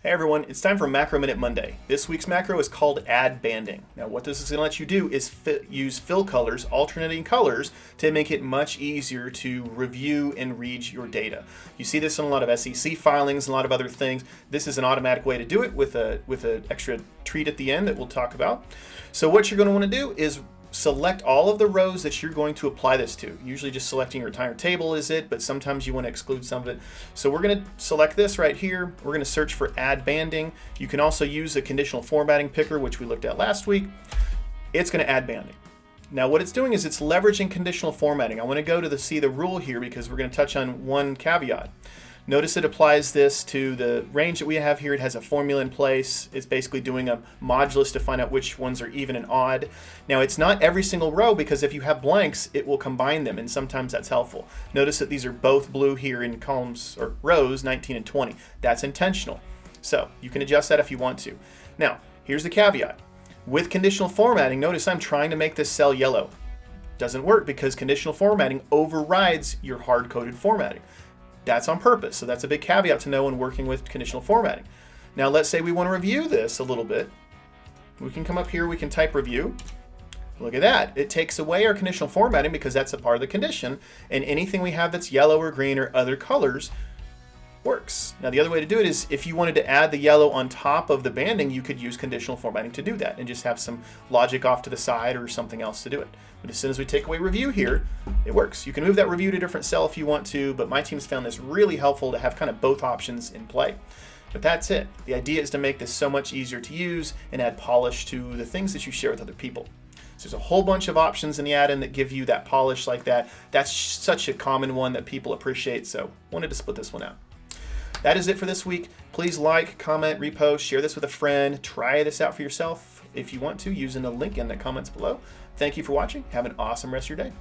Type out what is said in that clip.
Hey everyone, it's time for Macro Minute Monday. This week's macro is called Add Banding. Now what this is going to let you do is use fill colors, alternating colors, to make it much easier to review and read your data. You see this in a lot of SEC filings and a lot of other things. This is an automatic way to do it with an extra treat at the end that we'll talk about. So what you're going to want to do is select all of the rows that you're going to apply this to. Usually just selecting your entire table is it, but sometimes you want to exclude some of it. So we're going to select this right here. We're going to search for Add Banding. You can also use a conditional formatting picker, which we looked at last week. It's going to add banding. Now what it's doing is it's leveraging conditional formatting. I want to go to see the rule here because we're going to touch on one caveat. Notice it applies this to the range that we have here. It has a formula in place. It's basically doing a modulus to find out which ones are even and odd. Now it's not every single row because if you have blanks, it will combine them, and sometimes that's helpful. Notice that these are both blue here in columns or rows 19 and 20. That's intentional. So you can adjust that if you want to. Now, here's the caveat. With conditional formatting, notice I'm trying to make this cell yellow. Doesn't work because conditional formatting overrides your hard-coded formatting. That's on purpose, so that's a big caveat to know when working with conditional formatting. Now let's say we want to review this a little bit. We can come up here, we can type review. Look at that, it takes away our conditional formatting because that's a part of the condition, and anything we have that's yellow or green or other colors works. Now the other way to do it is if you wanted to add the yellow on top of the banding, you could use conditional formatting to do that and just have some logic off to the side or something else to do it. But as soon as we take away review here, it works. You can move that review to a different cell if you want to, but my team's found this really helpful to have kind of both options in play. But that's it. The idea is to make this so much easier to use and add polish to the things that you share with other people. So there's a whole bunch of options in the add-in that give you that polish like that. That's such a common one that people appreciate, so wanted to split this one out. That is it for this week. Please like, comment, repost, share this with a friend. Try this out for yourself if you want to using the link in the comments below. Thank you for watching. Have an awesome rest of your day.